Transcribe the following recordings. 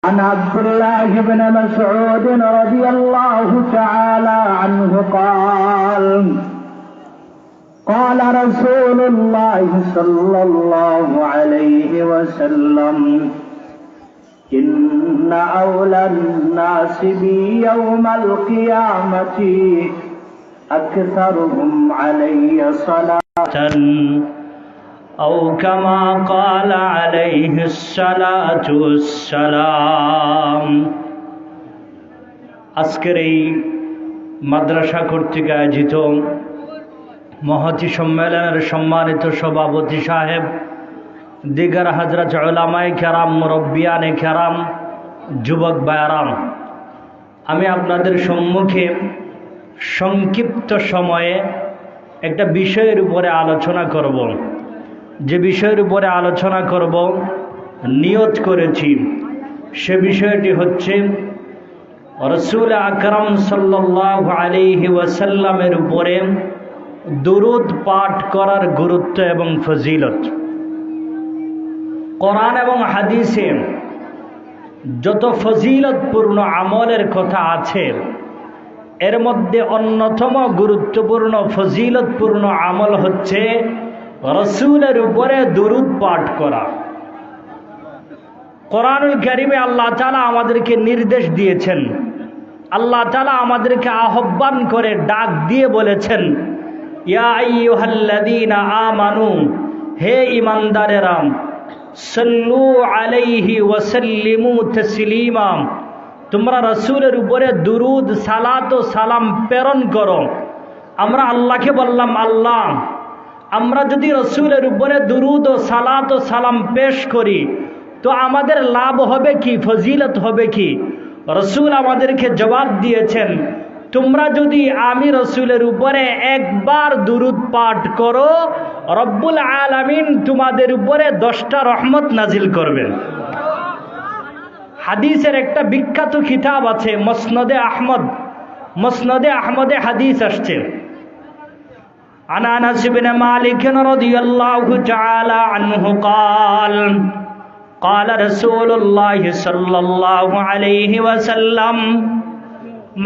عن عبد الله بن مسعود رضي الله تعالى عنه قال رسول الله صلى الله عليه وسلم إن أولى الناس بي يوم القيامة أكثرهم علي صلاة أو كما قال عليه الصلاة والسلام। আজকের এই মাদ্রাসা কর্তৃক আয়োজিত মহতী সম্মেলনের সম্মানিত সভাপতি সাহেব, দিগার হযরত উলামায়ে কেরাম, মুরব্বিয়ানে কেরাম, যুবক ভাইয়েরাম, আমি আপনাদের সম্মুখে সংক্ষিপ্ত সময়ে একটা বিষয়ের উপরে আলোচনা করব। যে বিষয়ের উপরে আলোচনা করব নিয়ত করেছি, সে বিষয়টি হচ্ছে রাসূল আকরাম সাল্লাল্লাহু আলাইহি ওয়াসাল্লামের উপরে দুরূদ পাঠ করার গুরুত্ব এবং ফজিলত। কোরআন এবং হাদিসে যত ফজিলতপূর্ণ আমলের কথা আছে, এর মধ্যে অন্যতম গুরুত্বপূর্ণ ফজিলতপূর্ণ আমল হচ্ছে রাসূলের উপরে দুরূদ পাঠ করা। কোরআনুল কারীমে আল্লাহ তাআলা আমাদেরকে নির্দেশ দিয়েছেন, আল্লাহ তাআলা আমাদেরকে আহ্বান করে ডাক দিয়ে বলেছেন, ইয়া আইয়ুহাল্লাযীনা আমানু, হে ঈমানদারেরা, সাল্লু আলাইহি ওয়া সাল্লিমু তাসলিমা, তোমরা রাসূলের উপরে দুরূদ, সালাত ও সালাম প্রেরণ করো। আমরা আল্লাহকে বললাম, আল্লাহ, আমরা যদি রাসূলের উপরে দুরূদ ও সালাত ও সালাম পেশ করি তো আমাদের লাভ হবে কি, ফজিলত হবে কি? রাসূল আমাদেরকে জবাব দিয়েছেন, তোমরা যদি আমি রাসূলের উপরে একবার দুরূদ পাঠ করো, রব্বুল আলামিন তোমাদের উপরে 10টা রহমত নাজিল করবেন। হাদিসের একটা বিখ্যাত কিতাব আছে, মুসনাদে আহমদ। মুসনাদে আহমদে হাদিস আসছে, عن أنس بن مالك رضي الله تعالى عنه قال رسول الله صلى الله عليه وسلم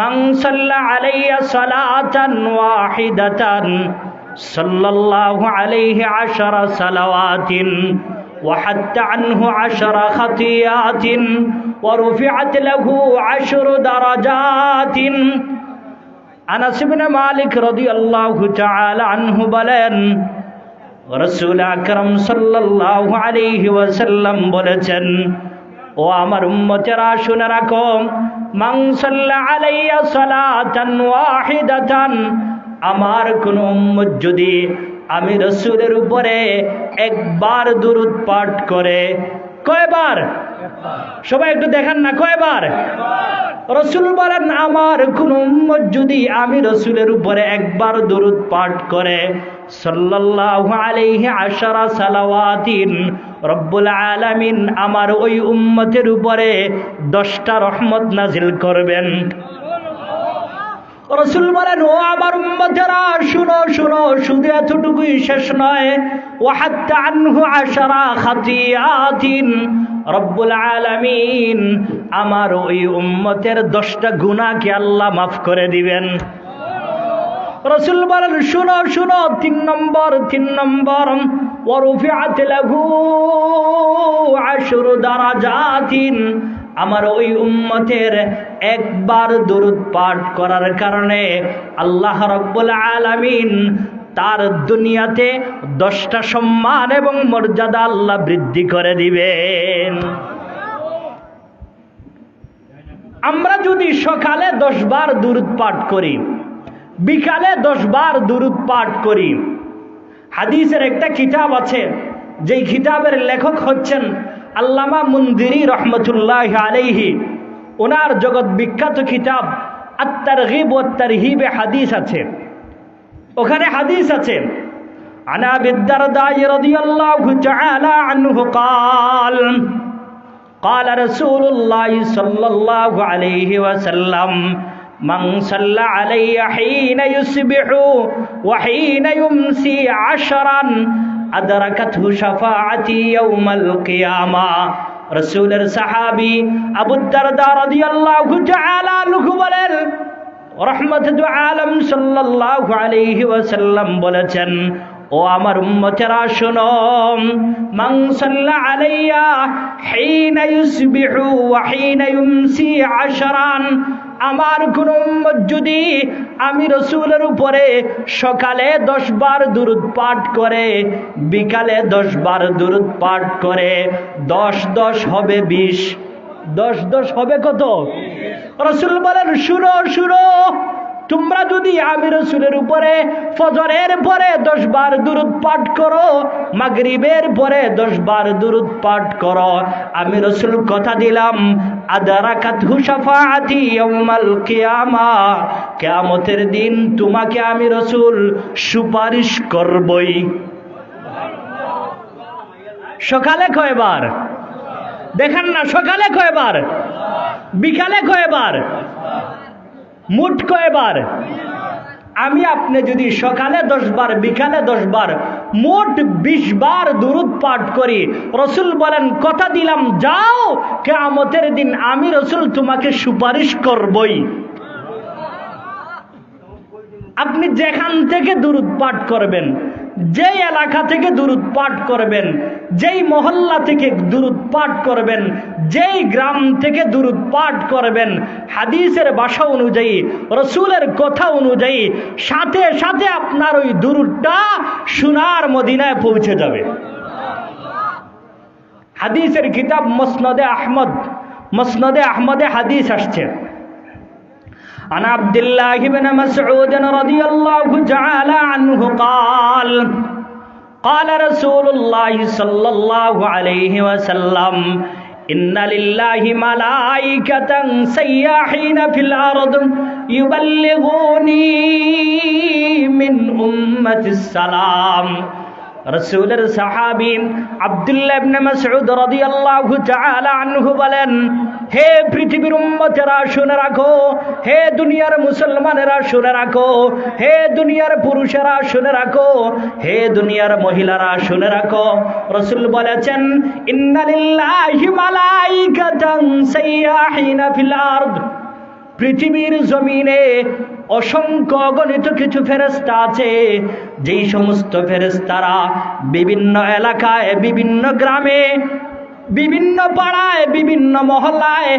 من صلى علي صلاة واحدة صلى الله عليه 10 صلوات وحتى عنه 10 خطيئات ورفعت له 10 درجات। আনাস ইবনে মালিক রাদিয়াল্লাহু তাআলা আনহু বলেন, রাসূল আকরাম সাল্লাল্লাহু আলাইহি ওয়াসাল্লাম বলেছেন, ও আমার উম্মতেরা শুনে রাখো, মান সাল্লা আলাইয়া সালাতান ওয়াহিদাতান, আমার কোন উম্মত যদি আমি রাসূলের উপরে একবার দুরূদ পাঠ করে। কয়বার? সবাই একটু দেখান না, কয়বার? রাসূল বলেন, আমার কোন উম্মত যদি আমি রাসূলের উপরে একবার দুরূদ পাঠ করে, সাল্লাল্লাহু আলাইহি 10 সালাওয়াতিন, রব্বুল আলামিন আমার ওই উম্মতের উপরে 10টা রহমত নাজিল করবেন। রাসূল বলেন, ও আমার উম্মতেরা শুনো শুনো, শুধু এতটুকুই শেষ নয়, ওয়াহাত্তা আনহু 10 খাতিয়াতিন, রব্বুল আলামিন আমার ওই উম্মতের 10টা গুনাহকে আল্লাহ মাফ করে দিবেন। রাসূল বলেন, শুনো শুনো, 3 নম্বর, ওয়ারুফিআত লাহু 10 দারাজাতিন, আমার ওই উম্মতের একবার দুরূদ পাঠ করার কারণে আল্লাহ রাব্বুল আলামিন তার দুনিয়াতে 10টা সম্মান এবং মর্যাদা আল্লাহ বৃদ্ধি করে দিবেন। আমরা যদি সকালে 10 বার দুরূদ পাঠ করি, বিকালে 10 বার দুরূদ পাঠ করি, হাদিসের একটা কিতাব আছে, যেই কিতাবের লেখক হচ্ছেন আল্লামা মুনজিরি রহমতুল্লাহ আলাইহি, ওনার জগৎ বিখ্যাত কিতাব আত-তারগীব ওয়াত তারহীবে হাদিস আছে। ওখানে হাদিস আছে, আন আবি দারদা রাদিয়াল্লাহু তাআলা আনহু قال رسول الله صلى الله عليه وسلم من صلى علي حين يصبح وحين يمسي 10 أدركته شفاعتي يوم القيامة রাসূলের সাহাবী আবু দারদা রাদিয়াল্লাহু তাআলা আনহু বলেন, রাহমাতুল আলাম সাল্লাল্লাহু আলাইহি ওয়াসাল্লাম বলেছেন, ও আমার উম্মতেরা শোনো, মান সাল্লা আলাইয়া হিনা ইউসবিহু ওয়া হিনা ইউমসি আশরান, আমার কোন উম্মত যদি আমি রাসূলের উপরে সকালে 10 বার দুরূদ পাঠ করে, বিকালে 10 বার দুরূদ পাঠ করে, 10 10 হবে 20, 10 10 হবে কত? রাসূল বলেন, শুনো শুনো, তোমরা যদি আমি রাসূলের উপরে ফজরের পরে 10 বার দুরূদ পাঠ করো, মাগরিবের পরে 10 বার দুরূদ পাঠ করো, আমি রাসূল কথা দিলাম, আদারাকাতহু শাফাআতি ইয়াউমাল কিয়ামা, কিয়ামতের দিন তোমাকে আমি রাসূল সুপারিশ করবই। সকালে কয়বার? দেখেন না, সকালে কয়বার, বিকালে কয়বার, মোট কয়বার? আমি আপনি যদি সকালে 10 বার, বিকালে 10 বার, মোট 20 বার দুরূদ পাঠ করি, রাসূল বলেন কথা দিলাম, যাও কিয়ামতের দিন আমি রাসূল তোমাকে সুপারিশ করবই। আপনি যেখান থেকে দুরূদ পাঠ করবেন, যেই এলাকা থেকে দুরূদ পাঠ করবেন, যেই মহল্লা থেকে দুরূদ পাঠ করবেন, যেই গ্রাম থেকে দুরূদ পাঠ করবেন, হাদিসের ভাষা অনুযায়ী, রাসূলের কথা অনুযায়ী, সাথে সাথে আপনার ওই দুরূদটা সোনার মদিনায় পৌঁছে যাবে। হাদিসের কিতাব মুসনাদে আহমদে হাদিস আসছে, عن عبد الله بن مسعود رضي الله تعالى عنه قال قال رسول الله صلى الله عليه وسلم إن لله ملائكة سياحين في الأرض يبلغوني من أمة السلام। রাসূলের সাহাবী আব্দুল্লাহ ইবনে মাসউদ রাদিয়াল্লাহু তাআলা আনহু বলেন, হে পৃথিবীর উম্মতেরা শুনে রাখো, হে দুনিয়ার মুসলমানেরা শুনে রাখো, হে দুনিয়ার পুরুষেরা শুনে রাখো, হে দুনিয়ার মহিলারা শুনে রাখো, রাসূল বলেছেন, ইন্না লিল্লাহি মালাইকাতান সাইয়াহিনা ফিল আরদ, পৃথিবীর জমিনে অসংখ্য অগণিত কিছু ফেরেশতা আছে, যেই সমস্ত ফেরেশতারা বিভিন্ন এলাকায়, বিভিন্ন গ্রামে, বিভিন্ন পাড়ায়, বিভিন্ন মহল্লায়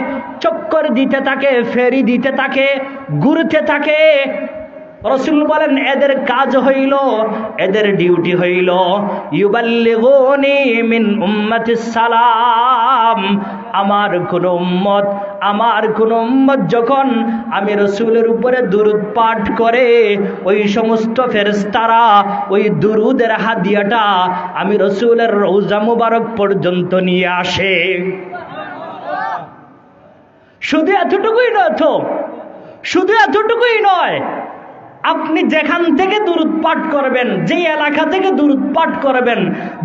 চক্কর দিতে থাকে, ফেরি দিতে থাকে, ঘুরতে থাকে। রাসূল বলেন, এদের কাজ হইল, এদের ডিউটি হইল, ইউবাল্লিগুনি মিন উম্মাতিস সালাম, আমার কোন উম্মত যখন আমি রাসূলের উপরে দুরূদ পাঠ করে, ওই সমস্ত ফেরেশতারা ওই দুরূদের হাদিয়াটা আমি রাসূলের রওজা মুবারক পর্যন্ত নিয়ে আসে। শুধু এতটুকুই নয় তো, শুধু এতটুকুই নয়, আপনি যেখান থেকে দুরূদ পাঠ করবেন, যেই এলাকা থেকে দুরূদ পাঠ করবেন,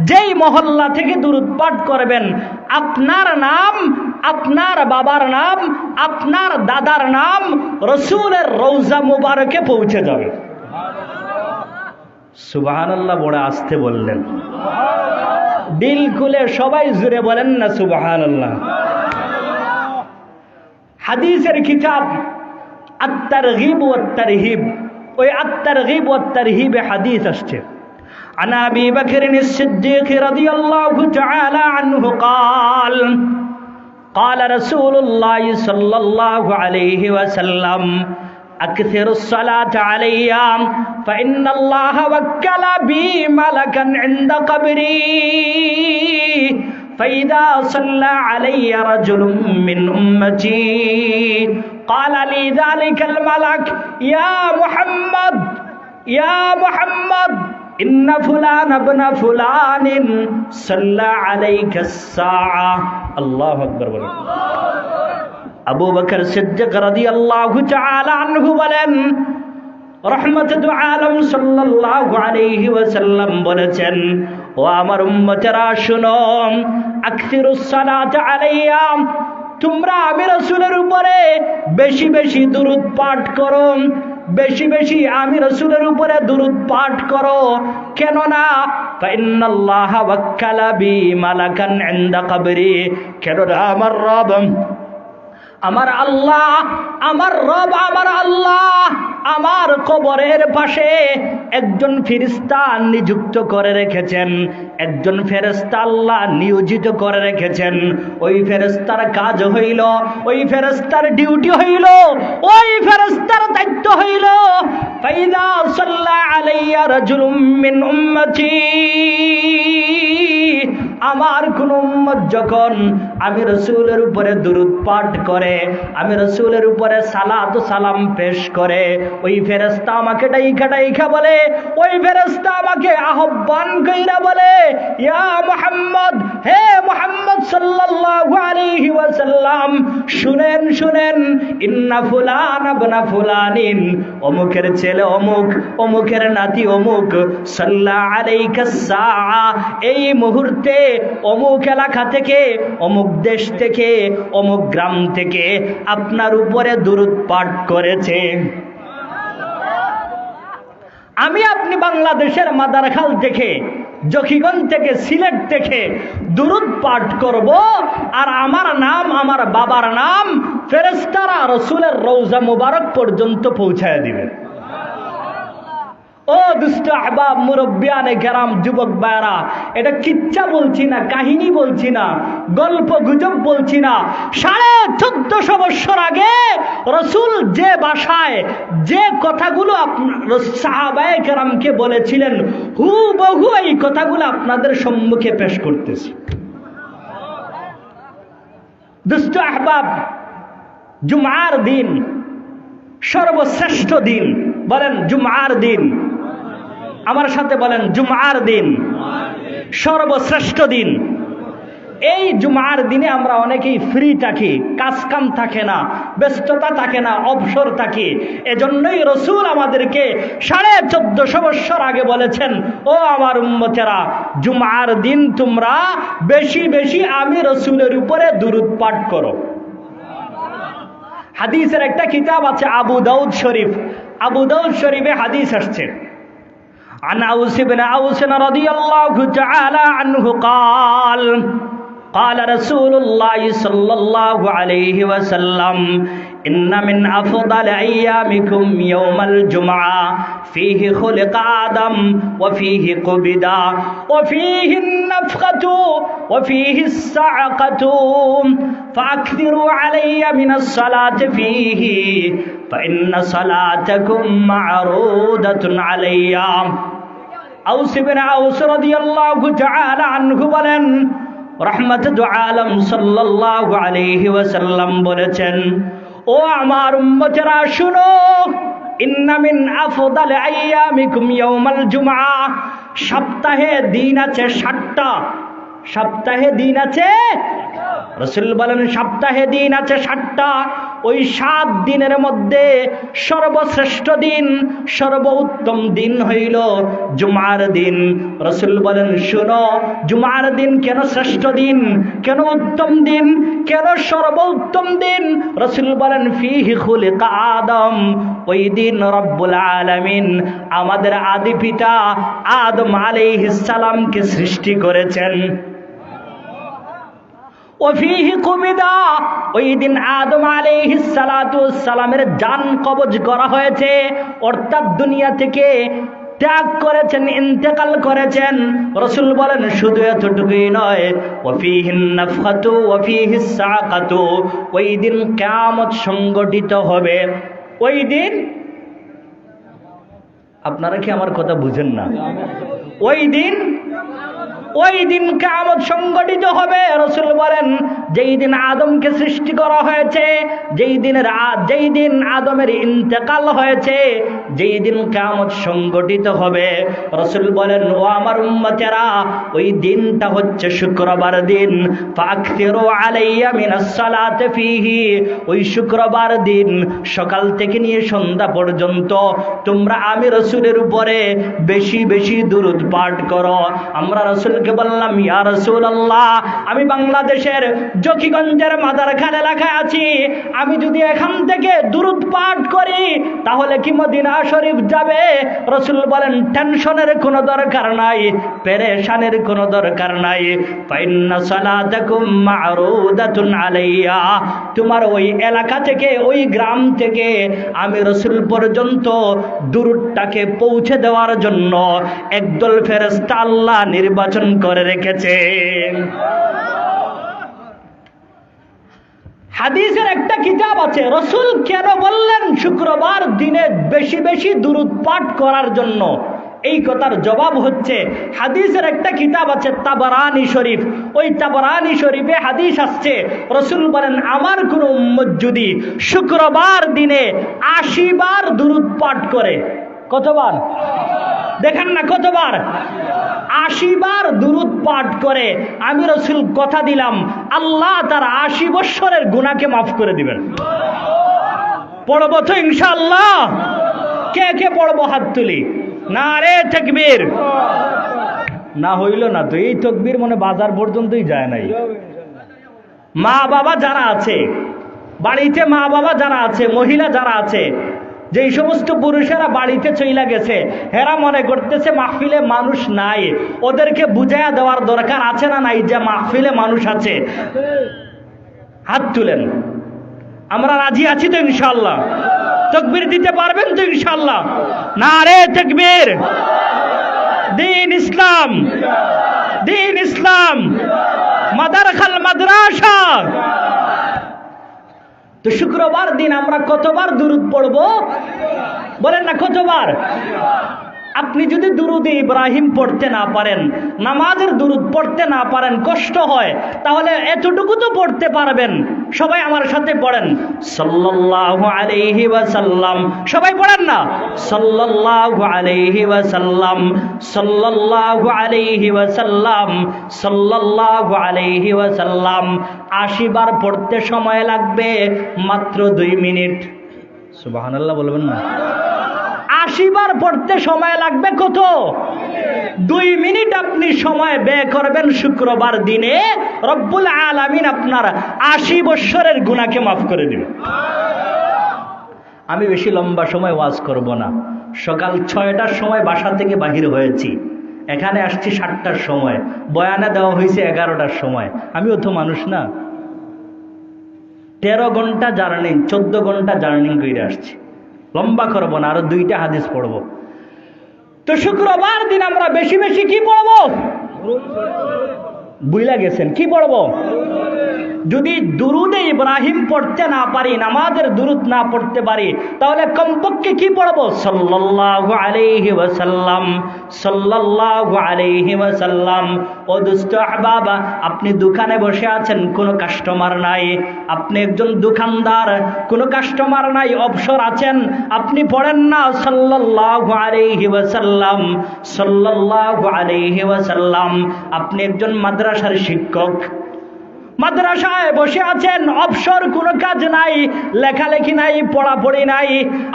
যেই মহল্লা থেকে দুরূদ পাঠ করবেন, আপনার নাম, আপনার বাবার নাম, আপনার দাদার নাম রাসূলের রওজা মুবারকে পৌঁছে যাবে। সুবহানাল্লাহ, বড় আস্তে বললেন, দিল খুলে সবাই জুড়ে বলেন না সুবহানাল্লাহ। হাদিসের কিতাব আত-তারগীব ওয়াত তারহিব, ওই আত-তারগীব ওয়াত তারহিবে হাদিস আসছে, عن أبي بكر الصديق رضي الله تعالى عنه قال قال رسول الله صلى الله عليه وسلم أكثر الصلاة علي فإن الله وكل بي ملكا عند قبري فإذا صلى علي رجل من أمتي قال لي ذلك الملك يا محمد إن فلان ابن فلان صلى عليك الساعة الله أكبر বলেন। আবু বকর সিদ্দিক রাদিয়াল্লাহু তাআলা আনহু বলেন, রাহমাতুল আলাম সাল্লাল্লাহু আলাইহি ওয়াসাল্লাম বলেছেন, ও আমার উম্মতেরা শুনো, আকসিরুস সালাত আলাইয়া, তোমরা আমি রাসূলের উপরে বেশি বেশি দুরূদ পাঠ করো, বেশি বেশি আমি রাসূলের উপরে দুরূদ পাঠ করো। কেননা ফাইন্নাল্লাহা ওয়াক্কালা বি মালাকান ইনদা কবরি। কেন আমার রব, আমার আল্লাহ, আমার রব, আমার আল্লাহ আমার কবরের পাশে একজন ফেরেশতা নিযুক্ত করে রেখেছেন, একজন ফেরেশতা আল্লাহ নিয়োজিত করে রেখেছেন। ওই ফেরেশতার কাজ হইল, ওই ফেরেশতার ডিউটি হইল, ওই ফেরেশতার দায়িত্ব হইল ফাইদা সাল্লা আলাইয়া রাজুলুম মিন উম্মতি, আমার কোন উম্মত যখন আমি রাসূলের উপরে দুরূদ পাঠ করে, আমি রাসূলের উপরে সালাত ও সালাম পেশ করে, ওই ফেরেশতা আমাকে ডাইখা বলে, ওই ফেরেশতা আমাকে আহ্বান কইরা বলে, ইয়া মুহাম্মদ, হে মুহাম্মদ সাল্লাল্লাহু আলাইহি ওয়াসাল্লাম, শুনেন শুনেন, ইন্না ফুলান ইবনা ফুলানিন, অমুকের ছেলে অমুক, অমুকের নাতি অমুক, সাল্লা আলাইকা সাআ, এই মুহূর্তে অমুক এলাকা থেকে, অমুক দেশ থেকে, অমুক গ্রাম থেকে আপনার উপরে দুরূদ পাঠ করেছে। আমি আপনি বাংলাদেশের মাদারখাল থেকে, জকিগঞ্জ থেকে, সিলেট থেকে দুরূদ পাঠ করব, আর আমার নাম, আমার বাবার নাম ফেরেশতারা রাসূলের রওজা মুবারক পর্যন্ত পৌঁছায় দিবে। ও দুষ্ট আহবাব, মুরব্বিয়ানে কেরাম, যুবক ভাইরা, এটা কিচ্ছা বলছি না, কাহিনী বলছি না, গল্প গুজব বলছি না। 1450 বছর আগে রাসূল যে ভাষায়, যে কথাগুলো সাহাবায়ে কেরামকে বলেছিলেন, হুবহু এই কথাগুলো আপনাদের সম্মুখে পেশ করতেছি। দুষ্ট আহবাব, জুমার দিন সর্বশ্রেষ্ঠ দিন, বলেন জুমার দিন, আমার সাথে বলেন জুমার দিন সর্বশ্রেষ্ঠ দিন। এই জুমার দিনে আমরা অনেকেই ফ্রি থাকি, কাজ কাম থাকে না, ব্যস্ততা থাকে না, অবসর থাকি। এজন্যই রাসূল আমাদেরকে 1450 বছর আগে বলেছেন, ও আমার উম্মতেরা, জুমার দিন তোমরা বেশি বেশি আমি রাসূলের উপরে দুরূদ পাঠ করো। হাদিসের একটা কিতাব আছে আবু দাউদ শরীফ, আবু দাউদ শরীফে হাদিস আসছে, عن أوس بن أوس رضي الله تعالى عنه قال قال رسول الله صلى الله عليه وسلم إن من أفضل أيامكم يوم الجمعة فيه خلق آدم وفيه قبض وفيه النفخة وفيه الصعقة فأكثروا علي من الصلاة فيه فإن صلاتكم معروضة علي। আউস ইবনে আউস রাদিয়াল্লাহু তাআলা আনহু বলেন, রাহমাতুল আলম সাল্লাল্লাহু আলাইহি ওয়াসাল্লাম বলেছেন, ও আমার উম্মতেরা শুনো, ইন্না মিন আফদালি আইয়ামিকুম ইয়াউমাল জুমআ, সপ্তাহে দিন আছে 60টা, সপ্তাহে দিন আছে, রাসূল বলেন সপ্তাহে দিন আছে 60টা। ওই 7 দিনের মধ্যে সর্বশ্রেষ্ঠ দিন, সর্বোত্তম দিন হইল জুমার দিন। রাসূল বলেন শোনো, জুমার দিন কেন শ্রেষ্ঠ দিন, কেন উত্তম দিন, কেন সর্বোত্তম দিন? রাসূল বলেন ফিহি খুলিকা আদম, ওই দিন রব্বুল আলামিন আমাদের আদি পিতা আদম আলাইহিস সালামকে সৃষ্টি করেছেন। ওফিহি কুবিদা, ওই দিন আদম আলাইহিস সালাতু ওয়াস সালামের জান কবজ করা হয়েছে, অর্থাৎ দুনিয়া থেকে ত্যাগ করেছেন, ইন্তেকাল করেছেন। রাসূল বলেন শুধু এতটুকুই নয়, ওফিহিন নাফখাতু ওফিহিস সাআকাতু, ওই দিন কিয়ামত সংগঠিত হবে। ওই দিন, আপনারা কি আমার কথা বুঝেন না? ওই দিন কিয়ামত সংগঠিত হবে। রাসূল বলেন যেই দিন আদমকে সৃষ্টি করা হয়েছে, যেই দিন আদমের ইন্তেকাল হয়েছে, যেই দিন কিয়ামত সংগঠিত হবে, রাসূল বলেন ও আমার উম্মতেরা, ওই দিনটা হচ্ছে শুক্রবার দিন। ফাকসিরু আলাইয়া মিনাস সালাতি ফিহি, ওই শুক্রবার দিন সকাল থেকে নিয়ে সন্ধ্যা পর্যন্ত তোমরা আমি রাসূলের উপরে বেশি বেশি দুরূদ পাঠ করো। আমরা রাসূল রাসূলকে বললাম, ইয়া রাসূলুল্লাহ, আমি বাংলাদেশের জকিগঞ্জের মাদারখান এলাকায় আছি, আমি যদি এখান থেকে দুরূদ পাঠ করি তাহলে কি মদিনা শরীফ যাবে? রাসূল বলেন, টেনশনের কোনো দরকার নাই, পেরেশানের কোনো দরকার নাই। ফাইন্না সালাতাকুম মা'রুদাতুন আলাইয়া, তোমার ওই এলাকা থেকে, ওই গ্রাম থেকে আমি রাসূল পর্যন্ত দুরূদটাকে পৌঁছে দেওয়ার জন্য একদল ফেরেশতা আল্লাহ নির্বাচন করে রেখেছে। হাদিসের একটা কিতাব আছে, রাসূল কেন বললেন শুক্রবার দিনে বেশি বেশি দুরূদ পাঠ করার জন্য? এই কথার জবাব হচ্ছে, হাদিসের একটা কিতাব আছে তাবরানী শরীফ, ওই তাবরানী শরীফে হাদিস আসছে, রাসূল বলেন, আমার কোন উম্মত যদি শুক্রবার দিনে 80 বার দুরূদ পাঠ করে, কতবার দেখেন না, কতবার? 80 বার দুরূদ পাঠ করে, আমি রাসূল কথা দিলাম আল্লাহ তার 80 বছরের গুনাহকে মাফ করে দিবেন। পড়বো তো ইনশাআল্লাহ? কে কে পড়বো হাত তুলি? নারে তাকবীর। না হইল না তো, এই তাকবীর মনে বাজার পর্যন্তই যায় নাই। মা বাবা যারা আছে বাড়িতে, মা বাবা যারা আছে, মহিলা যারা আছে, যেই সমস্ত পুরুষেরা বাড়িতে চইলা গেছে, এরা মনে করতেছে মাহফিলে মানুষ নাই, ওদেরকে বুঝাইয়া দেওয়ার দরকার আছে না নাই যে মাহফিলে মানুষ আছে? হাত তুলেন। আমরা রাজি আছি তো ইনশাআল্লাহ? তাকবীর দিতে পারবেন তো ইনশাআল্লাহ? নারে তাকবীর। দ্বীন ইসলাম, দ্বীন ইসলাম, মাদারখাল মাদ্রাসা। তো শুক্রবার দিন আমরা কতবার দুরূদ পড়বো বলেন না, কতবার? আপনি যদি দুরূদে ইব্রাহিম পড়তে না পারেন, নামাজের দুরূদ পড়তে না পারেন, কষ্ট হয়, তাহলে এতটুকু তো পড়তে পারবেন। সবাই আমার সাথে পড়েন, সাল্লাল্লাহু আলাইহি ওয়াসাল্লাম। সবাই পড়েন না, সাল্লাল্লাহু আলাইহি ওয়াসাল্লাম, সাল্লাল্লাহু আলাইহি ওয়াসাল্লাম, সাল্লাল্লাহু আলাইহি ওয়াসাল্লাম। 80 বার পড়তে সময় লাগবে মাত্র 2 মিনিট। সুবহানাল্লাহ বলবেন না? 80 বার পড়তে সময় লাগবে কত? 2 মিনিট আপনি সময় ব্যয় করবেন শুক্রবার দিনে, রব্বুল আলামিন আপনার 80 বছরের গুনাহকে মাফ করে দিবেন। আমি বেশি লম্বা সময় ওয়াজ করব না। সকাল 6টার সময় বাসা থেকে বাহির হয়েছি, এখানে আসছি 7টার সময়, বয়ানে দেওয়া হয়েছে 11টার সময়। আমিও তো মানুষ না? 13 ঘন্টা জার্নি, 14 ঘন্টা জার্নি করে আসছি। লম্বা করবো না, আরো 2টা হাদিস পড়বো। তো শুক্রবার দিন আমরা বেশি বেশি কি পড়বো? বুইলা গেছেন কি পড়বো? যদি দুরুদে ইব্রাহিম পড়তে না পারি, নামাজের দুরুদ না পড়তে পারি, তাহলে কমপক্ষে কি পড়বো? সাল্লাল্লাহু আলাইহি ওয়াসাল্লাম, সাল্লাল্লাহু আলাইহি ওয়াসাল্লাম। ও দুষ্ট আহবাবা, আপনি দোকানে বসে আছেন, কোনো কাস্টমার নাই, আপনি একজন দোকানদার, কোনো কাস্টমার নাই, অবসর আছেন, আপনি পড়েন না সাল্লাল্লাহু আলাইহি ওয়াসাল্লাম, সাল্লাল্লাহু আলাইহি ওয়াসাল্লাম। আপনি একজন মাদ্রাসার শিক্ষক, মাদ্রাসায় বসে আছেন, অবসর কোনো কাজ নাই, লেখালেখি নাই, পড়াপড়ি নাই,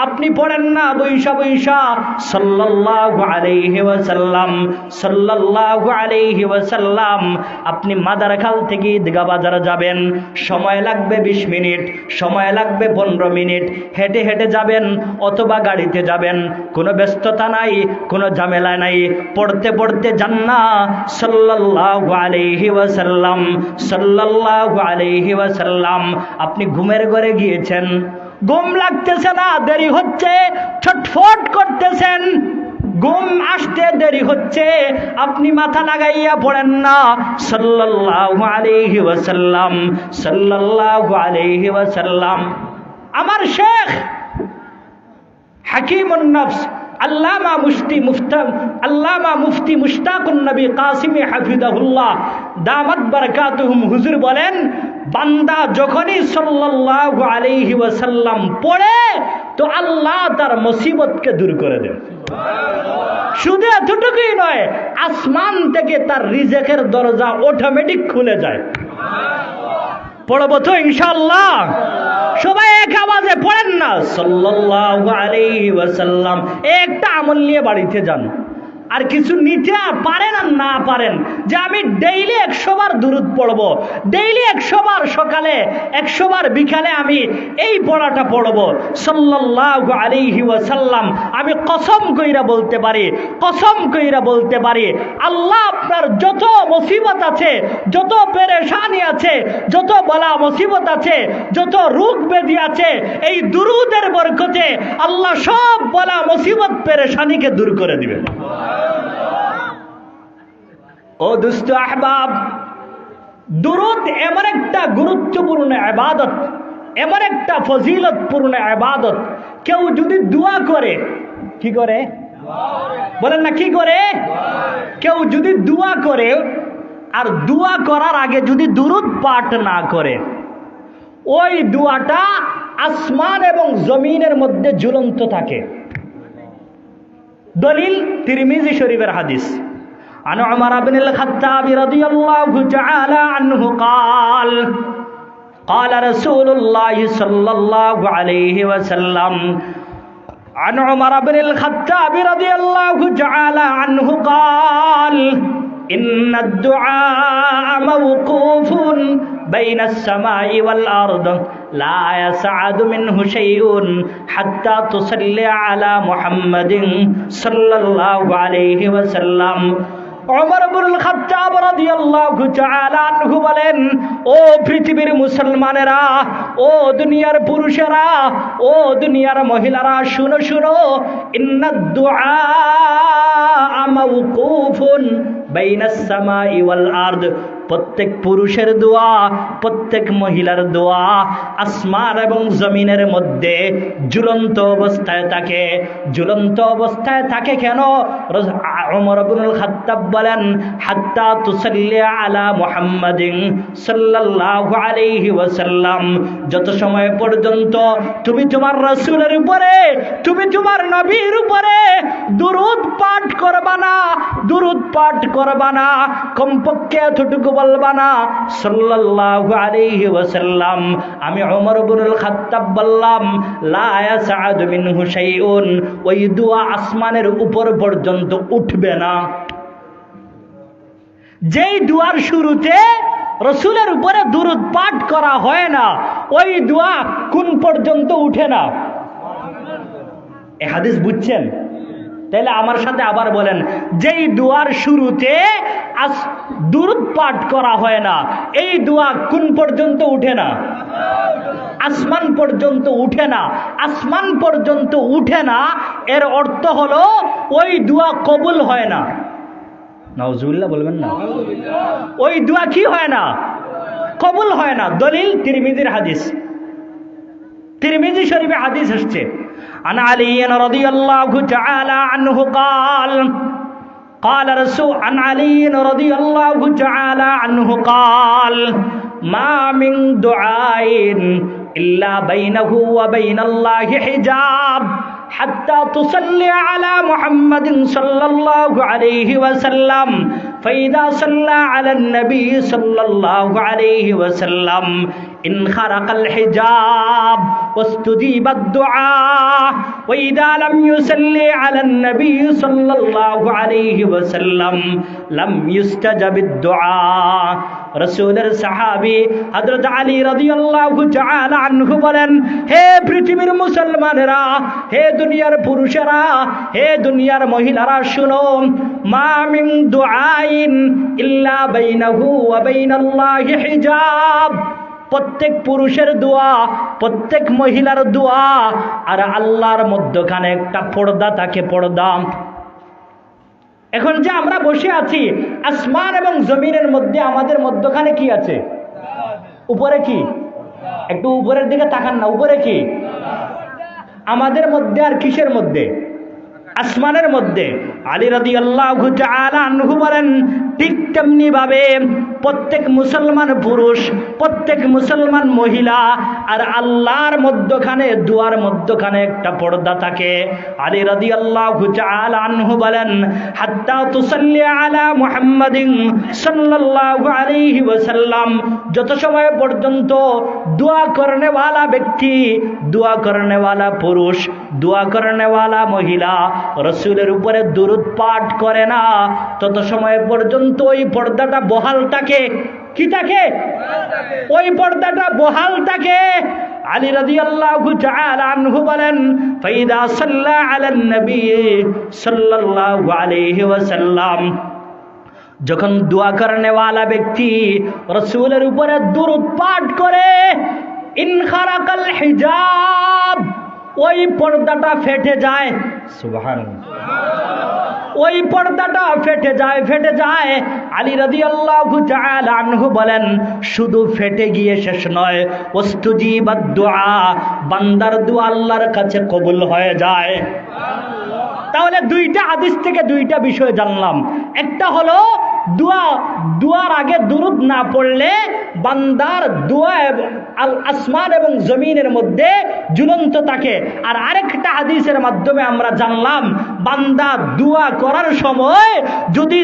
আপনি পড়েন না বৈশা বৈশা সাল্লাল্লাহু আলাইহি ওয়াসাল্লাম, সাল্লাল্লাহু আলাইহি ওয়াসাল্লাম। আপনি মাদারখাল থেকে ঈদগাহ বাজার যাবেন, সময় লাগবে 20 মিনিট, সময় লাগবে 15 মিনিট, হেঁটে হেঁটে যাবেন অথবা গাড়িতে যাবেন, কোনো ব্যস্ততা নাই, কোনো ঝামেলা নাই, পড়তে পড়তে যান না সাল্লাল্লাহু আলাইহি ওয়াসাল্লাম, সাল্লাল্লাহু আলাইহি ওয়াসাল্লাম। আপনি ঘুমের ঘরে গিয়েছেন, ঘুম লাগতেছে না, দেরি হচ্ছে, ছটফট করতেছেন, ঘুম আসতে দেরি হচ্ছে, আপনি মাথা লাগাইয়া পড়েন না সাল্লাল্লাহু আলাইহি ওয়াসাল্লাম, সাল্লাল্লাহু আলাইহি ওয়াসাল্লাম। আমার শেখ হাকিমুন নফস আল্লামা মুফতি মুশতাকুন নবী কাসিমি হাফিজাহুল্লাহ দামাত বারাকাতুহুম হুজুর বলেন, বান্দা যখনই সাল্লাল্লাহু আলাইহি ওয়াসাল্লাম পড়ে তো আল্লাহ তার মুসিবতকে দূর করে দেন। শুধু এতটুকুই নয়, আসমান থেকে তার রিজেকের দরজা অটোমেটিক খুলে যায়। পড়বো তো ইনশাআল্লাহ? সবাই এক আওয়াজে পড়েন না সাল্লাল্লাহু আলাইহি ওয়াসাল্লাম। একটা আমল নিয়ে বাড়িতে যান, আর কিছু নিতে পারেন আর না পারেন, যে আমি ডেইলি 100 বার দুরূদ পড়ব, ডেইলি 100 বার সকালে 100 বার বিকালে আমি এই পড়াটা পড়ব সাল্লাল্লাহু আলাইহি ওয়াসাল্লাম, আমি কসম কইরা বলতে পারি, কসম কইরা বলতে পারি, আল্লাহ আপনার যত মুসিবত আছে, যত পেরেশানি আছে, যত বলা মুসিবত আছে, যত রোগ ব্যাধি আছে, এই দুরূদের বরকতে আল্লাহ সব বলা মুসিবত পেরেশানিকে দূর করে দিবেন। ও দুস্থ আহবাব, দুরূদ এমন একটা গুরুত্বপূর্ণ ইবাদত, এমন একটা ফজিলতপূর্ণ ইবাদত, কেউ যদি দোয়া করে, কি করে বলেন না, কি করে? কেউ যদি দোয়া করে আর দোয়া করার আগে যদি দুরূদ পাঠ না করে, ওই দোয়াটা আসমান এবং জমিনের মধ্যে ঝুলন্ত থাকে। দলিল তিরমিজি শরীফের হাদিস, عن عمر بن الخطاب رضي الله تعالى عنه قال قال رسول الله صلى الله عليه وسلم عن عمر بن الخطاب رضي الله تعالى عنه قال إن الدعاء موقوف بين السماء والأرض لا يسعد منه شيء حتى تصلي على محمد صلى الله عليه وسلم। ওমর ইবনুল খাত্তাব রাদিয়াল্লাহু তাআলা আনহু বলেন, ও পৃথিবীর মুসলমানেরা, ও দুনিয়ার পুরুষেরা, ও দুনিয়ার মহিলারা, শুনো শুনো, ইন্নাদ দুআ মাওকুফুন বাইনাস সামাই ওয়াল আরদ, প্রত্যেক পুরুষের দোয়া, প্রত্যেক মহিলার দোয়া আসমান এবং জমিনের মধ্যে ঝুলন্ত অবস্থায় থাকে। ঝুলন্ত অবস্থায় থাকে কেন? ওমর ইবনুল খাত্তাব বলেন, হাত্তা তুসাল্লি আলা মুহাম্মাদিন সাল্লাল্লাহু আলাইহি ওয়াসাল্লাম, যত সময় পর্যন্ত তুমি তোমার রাসূলের উপরে, তুমি তোমার নবীর উপরে দুরূদ পাঠ করবা না, দুরূদ পাঠ করবা না, কমপক্ষে এতটুকু বলবা না সাল্লাল্লাহু আলাইহি ওয়াসাল্লাম। আমি ওমর ইবনুল খাত্তাব বললাম, লা ইয়াসআদু মিনহু শাইউন, ওই দোয়া আসমানের উপর পর্যন্ত উঠবে না। যেই দোয়ার শুরুতে রাসূলের উপরে দুরূদ পাঠ করা হয় না, ওই দোয়া কোন পর্যন্ত উঠে না? এই হাদিস বুঝছেন? তাহলে আমার সাথে আবার বলেন, যেই দোয়ার শুরুতে দুরূদ পাঠ করা হয় না, এই দোয়া কোন পর্যন্ত উঠে না? আসমান পর্যন্ত উঠে না। আসমান পর্যন্ত উঠে না, এর অর্থ হলো ওই দোয়া কবুল হয় না। নাউজুবিল্লাহ বলবেন না? ওই দোয়া কি হয় না? কবুল হয় না। দলিল তিরমিজির হাদিস, তিরমিজি শরীফে হাদিস আসছে, عن علي رضي الله تعالى عنه قال قال رسول عن علي رضي الله تعالى عنه قال ما من دعاء إلا بينه وبين الله حجاب حتى تصلي على محمد صلى الله عليه وسلم فإذا صلى على النبي صلى الله عليه وسلم انخرق الحجاب واستجيب الدعاء وإذا لم يصلي على النبي صلى الله عليه وسلم لم يستجب الدعاء। রাসূলের সাহাবী হযরত আলী রাদিয়াল্লাহু তাআলা আনহু বলেন, হে পৃথিবীর মুসলমানেরা, হে দুনিয়ার পুরুষেরা, হে দুনিয়ার মহিলারা, শুনো, মা মিন দুআইন ইল্লা বাইনাহু ওয়া বাইনাল্লাহি হিজাব, প্রত্যেক পুরুষের দোয়া, প্রত্যেক মহিলার দোয়া আর আল্লাহর মধ্যখানে একটা পর্দা থাকে, পর্দা। এখন যে আমরা বসে আছি, আসমান এবং জমিনের মধ্যে আমাদের মধ্যখানে কি আছে? উপরে কি? একটু উপরের দিকে তাকান না, উপরে কি? আমাদের মধ্যে আর কিসের মধ্যে? আসমানের মধ্যে। আলী রাদিয়াল্লাহু তাআলা আনহু বলেন, ঠিক তেমনি ভাবে প্রত্যেক মুসলমান পুরুষ, প্রত্যেক মুসলমান মহিলা আর আল্লাহর মধ্যখানে, দুয়ার মধ্যখানে একটা পর্দা থাকে। আলী রাদিয়াল্লাহু তাআলা আনহু বলেন, হাত্তা তুসাল্লি আলা মুহাম্মাদিন সাল্লাল্লাহু আলাইহি ওয়াসাল্লাম, যত সময় পর্যন্ত দোয়া করনে ওয়ালা ব্যক্তি, দোয়া করনে ওয়ালা পুরুষ, দোয়া করনে ওয়ালা মহিলা রাসূলের উপরে দুরূদ পাঠ করে না, তত সময় পর্যন্ত ওই পর্দাটা বহাল থাকে। কি থাকে? ওই পর্দাটা বহাল থাকে। আলী রাদিয়াল্লাহু তাআলা আনহু বলেন, ফাইদা সাল্লা আলান নবী সাল্লাল্লাহু আলাইহি ওয়াসাল্লাম, যখন দোয়া করনে ওয়ালা ব্যক্তি রাসূলের উপরে দুরূদ পাঠ করে, ইনখারাকাল হিজাব, ওই পর্দাটা ফেটে যায়। সুবহানাল্লাহ। ওই পর্দাটা ফেটে যায়। আলী রাদিয়াল্লাহু তাআলা আনহু বলেন, শুধু ফেটে গিয়ে শেষ নয়, ওয়াস্তুজিবাদ দুআ, বান্দার দোয়া আল্লাহর কাছে কবুল হয়ে যায়। তাহলে দুইটা হাদিস থেকে দুইটা বিষয় জানলাম। একটা হলো দুয়ার আগে দুরূদ না পড়লে বান্দার দোয়া আসমান এবং জমিনের মধ্যে ঝুলন্ত থাকে। আর আরেকটা হাদিসের মাধ্যমে আমরা জানলাম, বান্দা দোয়া করার সময় যদি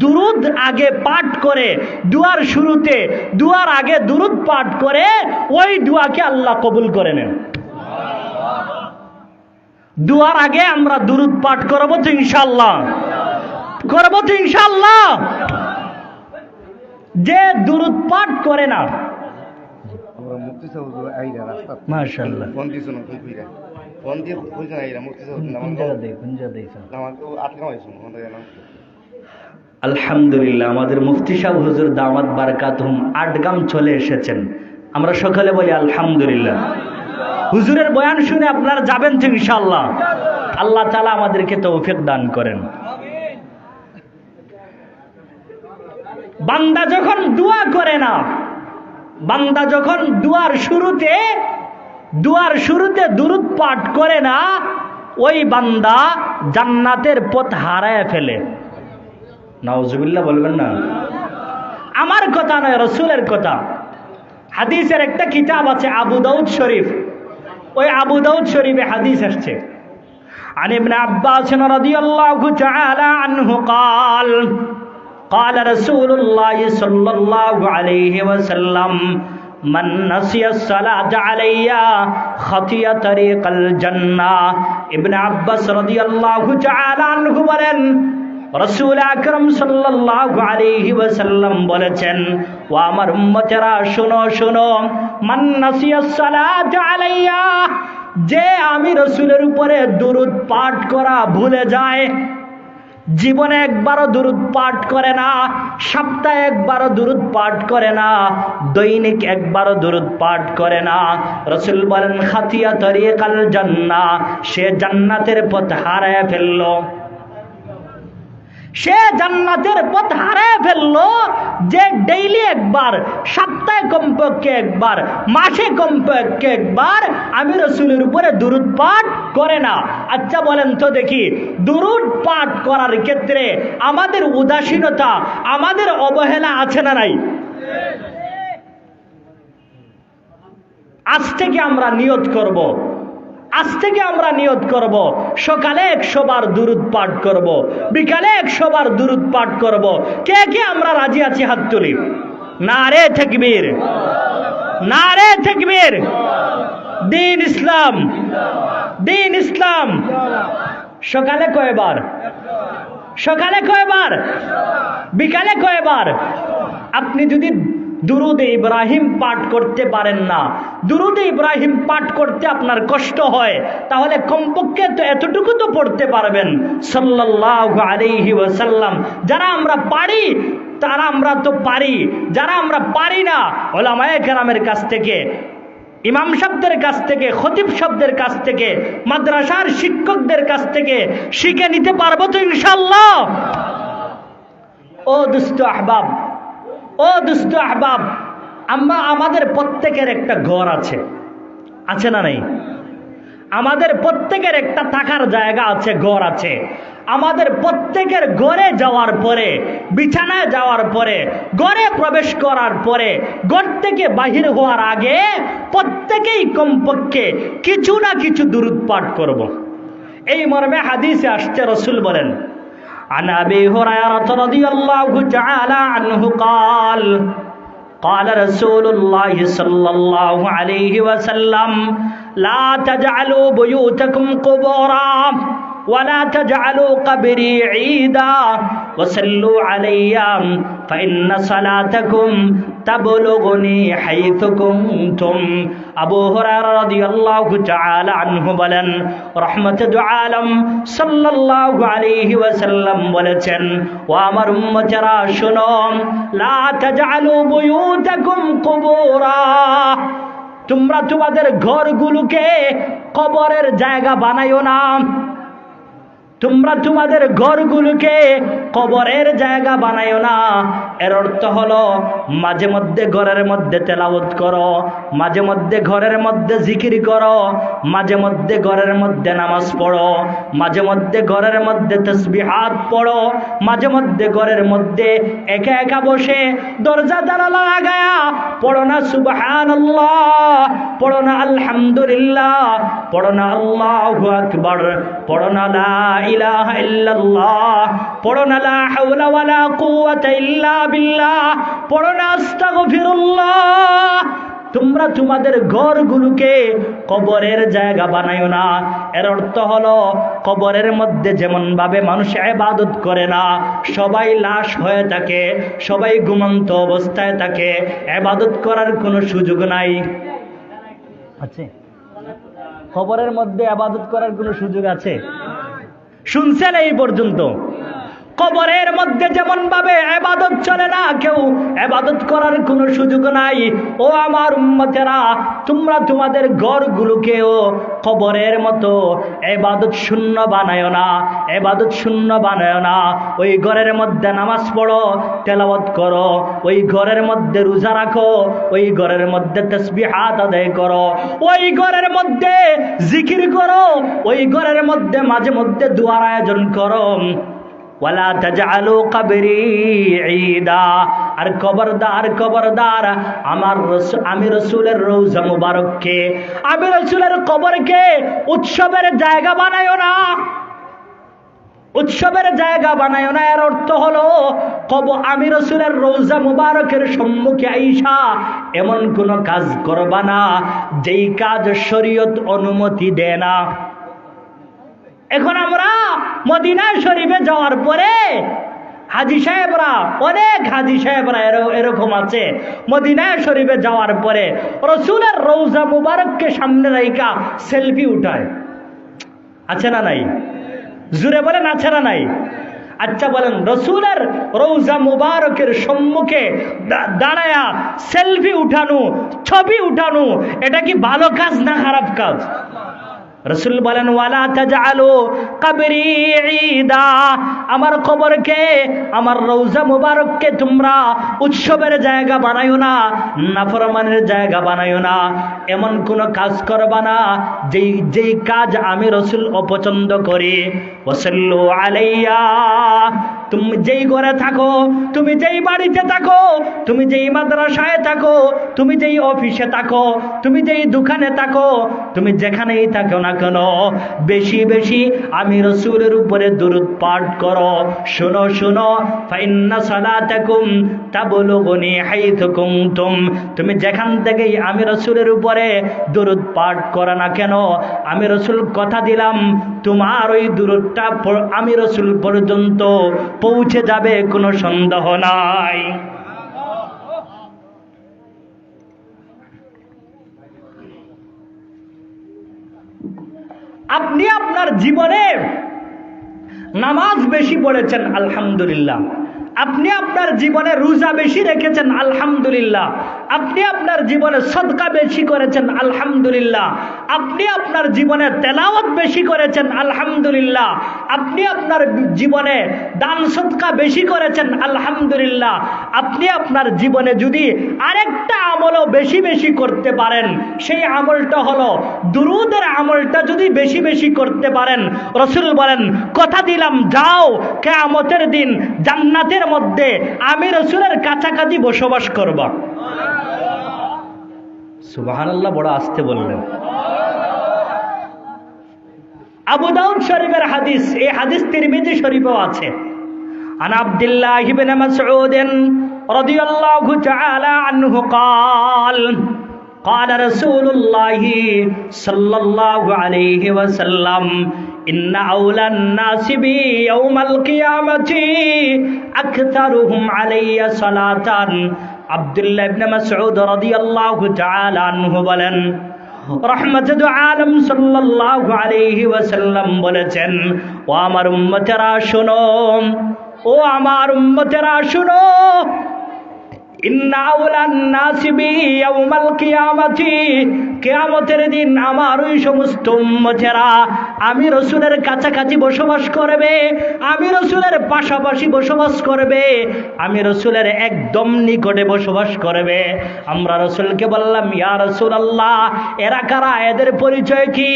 দুরূদ আগে পাঠ করে, দুয়ার শুরুতে দুয়ার আগে দুরূদ পাঠ করে, ওই দোয়াকে আল্লাহ কবুল করে নেন। দুয়ার আগে আমরা দুরূদ পাঠ করবো তো ইনশাআল্লাহ, করবো তো ইনশাআল্লাহ। যে দুরূদ পাঠ করে না, মাশাআল্লাহ, আলহামদুলিল্লাহ, আমাদের মুফতি সাহেব হুজুর দামাত বারাকাতুহুম আটগাম চলে এসেছেন। আমরা সকালে বলি আলহামদুলিল্লাহ। হুজুরের বয়ান শুনে আপনারা যাবেন তো ইনশাআল্লাহ। আল্লাহ তাআলা আমাদেরকে তৌফিক দান করেন। বান্দা যখন দোয়া করে না, বান্দা যখন দুয়ার শুরুতে দুরূদ পাঠ করে না, ওই বান্দা জান্নাতের পথ হারায় ফেলে। নাউজুবিল্লাহ বলবেন না। আমার কথা নয়, রাসূলের কথা। হাদিসের একটা কিতাব আছে আবু দাউদ শরীফ, ওই আবু দাউদ শরীফে হাদিস আসছে, আন ইবনে আব্বাস রাদিয়াল্লাহু তাআলা আনহু قال قال رسول الله صلى الله عليه وسلم من نسي الصلاة علي خطي طريق الجنة। ইবনে আব্বাস রাদিয়াল্লাহু তাআলা আনহু বলেন, রাসূল আকরাম সাল্লাল্লাহু আলাইহি ওয়াসাল্লাম বলেছেন, ও আমার উম্মতেরা শোনো, মান নাসিয়াস সালাত আলাইয়া, যে আমি রাসূলের উপরে দুরূদ পাঠ করা ভুলে যায়, জীবনে একবারও দুরূদ পাঠ করে না, সপ্তাহে একবারও দুরূদ পাঠ করে না, দৈনিক একবারও দুরূদ পাঠ করে না, রাসূল বলেন খাতিয়া তরিকাল জান্নাহ, সে জান্নাতের পথ হারায় ফেললো। সে জান্নাতের পথ হারায় ফেললো যে ডেইলি একবার, সপ্তাহে কমপক্ষে একবার, মাসে কমপক্ষে একবার আমি রাসূলের উপরে দুরূদ পাঠ করে না। আচ্ছা বলেন তো দেখি, দুরূদ পাঠ করার ক্ষেত্রে আমাদের উদাসীনতা, আমাদের অবহেলা আছে না নাই? আজ থেকে আমরা নিয়ত করব, সকালে 100 বার দুরূদ পাঠ করব, বিকালে 100 বার দুরূদ পাঠ করব। কে কে আমরা রাজি আছি? হাত তুলি। নারে তাকবীর, নারে তাকবীর। দ্বীন ইসলাম। সকালে কয়বার? বিকালে কয়বার? আপনি যদি দুরূদে ইব্রাহিম পাঠ করতে পারেন না, দুরূদে ইব্রাহিম পাঠ করতে আপনার কষ্ট হয়, তাহলে কমপক্ষে তো এতটুকু তো পড়তে পারবেন, সাল্লাল্লাহু আলাইহি ওয়াসাল্লাম। যারা আমরা পারি তারা আমরা তো পারি, যারা আমরা পারি না, উলামায়ে কেরামের কাছ থেকে, ইমাম সাহেবদের কাছ থেকে, খতিব সাহেবদের কাছ থেকে, মাদ্রাসার শিক্ষকদের কাছ থেকে শিখে নিতে পারবো তো ইনশাআল্লাহ। ও দুস্থ আহবাব, আমাদের প্রত্যেকের একটা ঘর আছে না নাই? আমাদের প্রত্যেকের একটা থাকার জায়গা আছে, ঘর আছে। আমাদের প্রত্যেকের ঘরে যাওয়ার পরে, বিছানায় যাওয়ার পরে, ঘরে প্রবেশ করার পরে, ঘর থেকে বাহির হওয়ার আগে প্রত্যেকেই কমপক্ষে কিছু না কিছু দুরূদ পাঠ করব। এই মর্মে হাদিসে আসছে, রাসূল বলেন, عن أبي هريرة رضي الله تعالى عنه قال قال رسول الله صلى الله عليه وسلم لا تجعلوا بيوتكم قبورا ولا تجعلوا قبري عيدا وصلوا علي فإن صلاتكم تبلغني حيث كنتم। আবু হুরায়রা রাদিয়াল্লাহু তাআলা আনহু বলেন, রাহমাতুল আলম সাল্লাল্লাহু আলাইহি ওয়াসাল্লাম বলেছেন, ও আমার উম্মতেরা শোনো, লা তাজআলু বুয়ুতাকুম কুবুরা, তোমরা তোমাদের ঘরগুলোকে কবরের জায়গা বানাইও না। তোমরা তোমাদের ঘরগুলোকে কবরের জায়গা বানাইও না। এর অর্থ হলো মাঝে মধ্যে ঘরের মধ্যে তেলাওয়াত করো, মাঝে মধ্যে ঘরের মধ্যে জিকির করো, মাঝে মধ্যে ঘরের মধ্যে নামাজ পড়ো, মাঝে মধ্যে ঘরের মধ্যে তাসবিহাত পড়ো, মাঝে মধ্যে ঘরের মধ্যে একা একা বসে দরজা জানালা লাগায়া পড়ো না সুবহানাল্লাহ, পড়ো না আলহামদুলিল্লাহ, পড়ো না আল্লাহু আকবার, পড়ো না লা ইলাহা ইল্লাল্লাহ, পড়ো না লা হাওলা ওয়ালা কুওয়াতা ইল্লা বিল্লাহ, পড়ো না আস্তাগফিরুল্লাহ। তোমরা তোমাদের ঘরগুলোকে কবরের জায়গা বানাইও না। এর অর্থ হলো কবরের মধ্যে যেমন ভাবে মানুষ ইবাদত করে না, সবাই লাশ হয়ে থাকে, সবাই ঘুমন্ত অবস্থায় থাকে, ইবাদত করার কোনো সুযোগ নাই। আছে কবরের মধ্যে ইবাদত করার কোনো সুযোগ আছে? শুনছেন এই পর্যন্ত? কবরের মধ্যে যেমন ভাবে ইবাদত চলে না, কেউ ইবাদত করার কোনো সুযোগ নাই। ও আমার উম্মতেরা, তোমরা তোমাদের ঘরগুলোকেও কবরের মতো ইবাদত শূন্য বানায়ো না, ইবাদত শূন্য বানায়ো না। ওই ঘরের মধ্যে নামাজ পড়ো, তেলাওয়াত করো, ওই ঘরের মধ্যে রোজা রাখো, ওই ঘরের মধ্যে তাসবিহাত আদায় করো, ওই ঘরের মধ্যে জিকির করো, ওই ঘরের মধ্যে মাঝে মধ্যে দুয়ার আয়োজন করো। ওয়ালা তাজআলু কবরি ঈদা, আর খবরদার খবরদার আমি রাসূলের রওজা মুবারককে, আমি রাসূলের কবরকে উৎসবের জায়গা বানায়ো না, উৎসবের জায়গা বানায়ো না। এর অর্থ হলো আমি রাসূলের রওজা মুবারকের সম্মুখে আইসা এমন কোন কাজ করবা না যেই কাজ শরীয়ত অনুমতি দেয় না। এখন আমরা মদিনা শরীফে যাওয়ার পরে হাজী সাহেবরা, অনেক হাজী সাহেবরা এরকম আছে, মদিনা শরীফে যাওয়ার পরে রাসূলের রওজা মুবারককে সামনে রাইখা সেলফি উঠায়। আছে না নাই? জুড়ে বলেন আছে না নাই? আচ্ছা বলেন, রাসূলের রওজা মুবারকের সম্মুখে দাঁড়ায়া সেলফি উঠানো, ছবি উঠানো, এটা কি ভালো কাজ না খারাপ কাজ? রাসূল বলেন, ওয়ালা তাজআলু কবরি ঈদা, আমার কবরকে, আমার রওজা মুবারককে তোমরা উৎসবের জায়গা বানায়ো না, নাফরমানের জায়গা বানায়ো না। এমন কোন কাজ করবা না যেই কাজ আমি রাসূল অপছন্দ করি। ওয়াসাল্লু আলাইয়া, তুমি যেই ঘরে থাকো, তুমি যেই বাড়িতে থাকো, তুমি যেই মাদ্রাসায় থাকো, তুমি যেই অফিসে থাকো, তুমি যেই দোকানে থাকো, তুমি যেখানেই থাকো না কেন, বেশি বেশি আমি রাসূলের উপরে দুরূদ পাঠ করো। শোনো শোনো, ফাইন্না সালাতাকুম তাবলুগুনি হাইথু কুনতুম, তুমি যেখান থেকেই আমি রাসূলের উপরে দুরূদ পাঠ করো না কেন, আমি রাসূল কথা দিলাম তোমার ওই দুরূদটা আমি রাসূল পর্যন্ত পৌঁছে যাবে, কোনো সন্দেহ নাই। আপনি আপনার জীবনে নামাজ বেশি পড়েছেন, আলহামদুলিল্লাহ। আপনি আপনার জীবনে রোজা বেশি রেখেছেন, আলহামদুলিল্লাহ। আপনি আপনার জীবনে সদকা বেশি করেছেন আলহামদুলিল্লাহ, আপনি আপনার জীবনে তেলাওয়াত বেশি করেছেন আলহামদুলিল্লাহ, আপনি আপনার জীবনে দান সদকা বেশি করেছেন আলহামদুলিল্লাহ, আপনি আপনার জীবনে যদি আরেকটা আমলও বেশি বেশি করতে পারেন, সেই আমলটা হলো দুরূদের আমলটা যদি বেশি বেশি করতে পারেন, রাসূল বলেন কথা দিলাম যাও কিয়ামতের দিন জান্নাতের মধ্যে আমি রাসূলের কাছাকাছি বসবাস করবা। সুবহানাল্লাহ, বড় আস্তে বললেন। আবু দাউদ শরীফের হাদিস, এই হাদিস তিরমিজি শরীফেও আছে। আন আব্দুল্লাহ ইবনে মাসউদ রাদিয়াল্লাহু তাআলা আনহু قال قال رسول الله صلى الله عليه وسلم إن أولى الناس بي يوم القيامة أكثرهم علي صلاة। আব্দুল্লাহ ইবনে মাসউদ রাদিয়াল্লাহু তাআলা আনহু বলেন, রাহমাতুল আলম সাল্লাল্লাহু আলাইহি ওয়াসাল্লাম বলেছেন, ও আমার উম্মতেরা শোনো, ও আমার উম্মতেরা শোনো, ইন্না আউলান নাসি বি ইয়াউমাল কিয়ামাতি, কিয়ামতের দিন আমার ওই সমস্ত উম্মতেরা আমি রাসূলের কাছাকাছি বসবাস করবে, আমি রাসূলের পাশাপাশি বসবাস করবে, আমি রাসূলের একদম নিকটে বসবাস করবে। আমরা রাসূলকে বললাম, ইয়া রাসূলুল্লাহ, এরা কারা, এদের পরিচয় কি?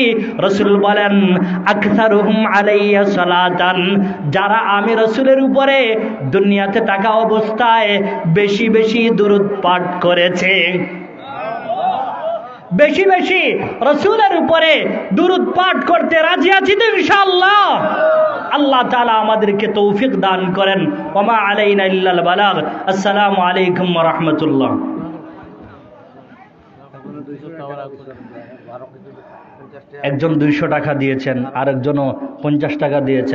রাসূল বলেন, আকসারুহুম আলাইয়া সালাতান, যারা আমি রাসূলের উপরে দুনিয়াতে থাকা অবস্থায় বেশি বেশি দুরূদ পাঠ করেছে, বেশি বেশি রাসূলের উপরে দুরূদ পাঠ করতে রাজি আছি তো ইনশাআল্লাহ। আল্লাহ তাআলা আমাদেরকে তৌফিক দান করেন। ওয়া মা আলাইনা ইল্লাল বালাগ। আসসালামু আলাইকুম ওয়া রাহমাতুল্লাহ। একজন 200 টাকা দিয়েছেন, আরেকজনও 50 টাকা দিয়েছেন।